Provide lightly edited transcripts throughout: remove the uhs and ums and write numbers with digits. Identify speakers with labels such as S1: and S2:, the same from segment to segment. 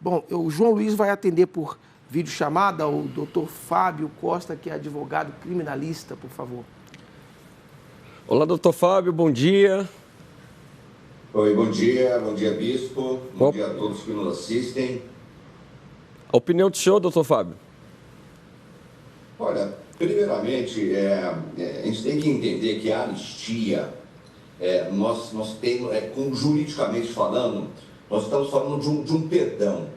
S1: Bom, o João Luiz vai atender por videochamada o doutor Fábio Costa, que é advogado criminalista, por favor.
S2: Olá, doutor Fábio, bom dia.
S3: Oi, bom dia, bispo, bom dia a todos que nos assistem.
S2: A opinião do senhor, doutor Fábio?
S3: Olha, primeiramente, a gente tem que entender que a anistia, nós temos, juridicamente falando, nós estamos falando de um perdão.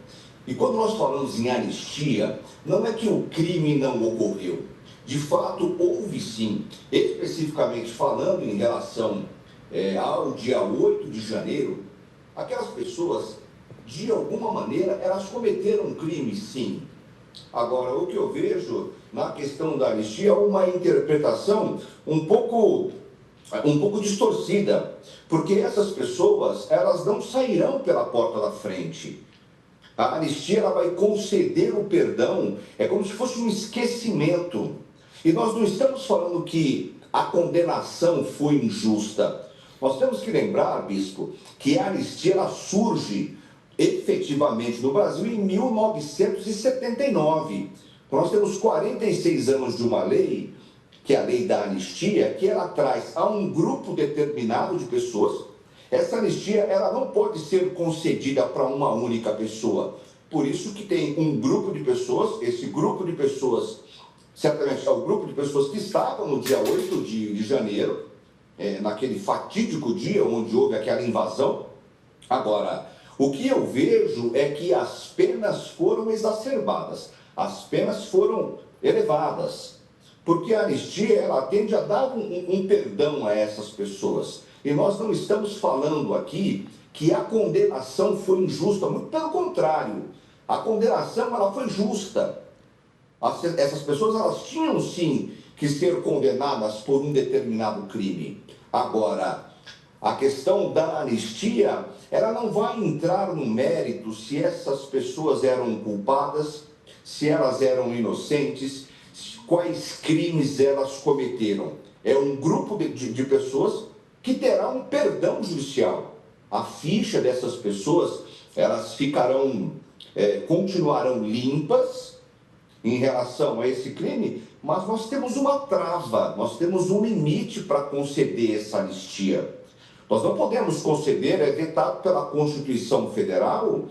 S3: E quando nós falamos em anistia, não é que o crime não ocorreu. De fato, houve sim, especificamente falando em relação ao dia 8 de janeiro, aquelas pessoas, de alguma maneira, elas cometeram um crime, sim. Agora, o que eu vejo na questão da anistia é uma interpretação um pouco distorcida, porque essas pessoas, elas não sairão pela porta da frente. A anistia, ela vai conceder o perdão, é como se fosse um esquecimento. E nós não estamos falando que a condenação foi injusta. Nós temos que lembrar, bispo, que a anistia, ela surge efetivamente no Brasil em 1979. Nós temos 46 anos de uma lei, que é a lei da anistia, que ela traz a um grupo determinado de pessoas. Essa anistia, ela não pode ser concedida para uma única pessoa. Por isso que tem um grupo de pessoas, esse grupo de pessoas, certamente é o grupo de pessoas que estavam no dia 8 de janeiro, naquele fatídico dia onde houve aquela invasão. Agora, o que eu vejo é que as penas foram exacerbadas, as penas foram elevadas, porque a anistia, ela tende a dar um perdão a essas pessoas. E nós não estamos falando aqui que a condenação foi injusta, muito pelo contrário, a condenação, ela foi justa. Essas pessoas, elas tinham sim que ser condenadas por um determinado crime. Agora, a questão da anistia, ela não vai entrar no mérito se essas pessoas eram culpadas, se elas eram inocentes, quais crimes elas cometeram. É um grupo de pessoas que terá um perdão judicial. A ficha dessas pessoas, elas continuarão limpas em relação a esse crime, mas nós temos uma trava, nós temos um limite para conceder essa anistia. Nós não podemos conceder, é vetado pela Constituição Federal,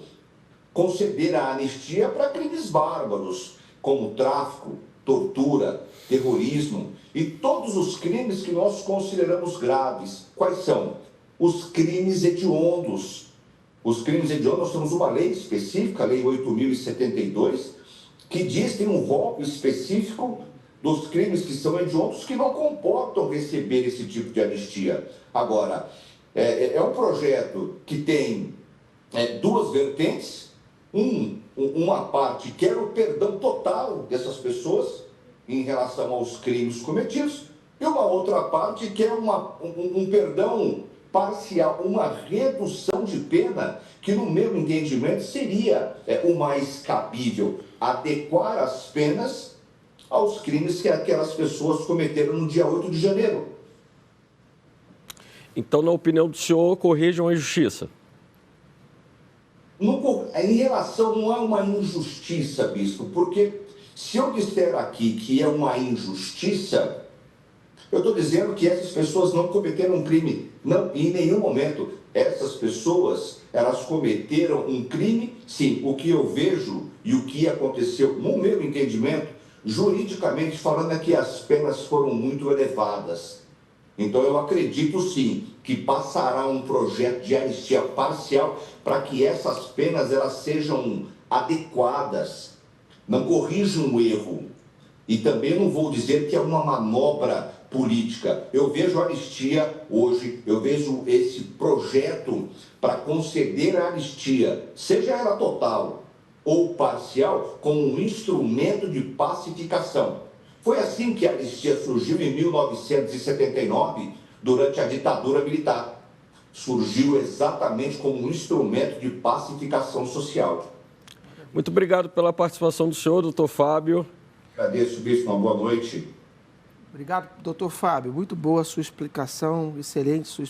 S3: conceder a anistia para crimes bárbaros, como tráfico, tortura, terrorismo e todos os crimes que nós consideramos graves. Quais são? Os crimes hediondos. Os crimes hediondos, nós temos uma lei específica, a Lei 8.072, que diz que tem um rol específico dos crimes que são hediondos que não comportam receber esse tipo de anistia. Agora, é um projeto que tem duas vertentes, uma parte quer o perdão total dessas pessoas em relação aos crimes cometidos, e uma outra parte quer um perdão parcial, uma redução de pena, que no meu entendimento seria o mais cabível, adequar as penas aos crimes que aquelas pessoas cometeram no dia 8 de janeiro.
S2: Então, na opinião do senhor, corrijam a injustiça?
S3: Em relação, não é uma injustiça, bispo, porque se eu disser aqui que é uma injustiça, eu estou dizendo que essas pessoas não cometeram um crime. Não, em nenhum momento. Essas pessoas, elas cometeram um crime, sim. O que eu vejo e o que aconteceu, no meu entendimento, juridicamente falando, é que as penas foram muito elevadas. Então, eu acredito, sim, que passará um projeto de anistia parcial para que essas penas, elas sejam adequadas, não corrijam o erro. E também não vou dizer que é uma manobra política. Eu vejo a anistia hoje, eu vejo esse projeto para conceder a anistia, seja ela total ou parcial, como um instrumento de pacificação. Foi assim que a anistia surgiu em 1979, durante a ditadura militar. Surgiu exatamente como um instrumento de pacificação social.
S2: Muito obrigado pela participação do senhor, doutor Fábio.
S3: Agradeço, bispo, uma boa noite.
S1: Obrigado, doutor Fábio. Muito boa a sua explicação, excelente sua explicação.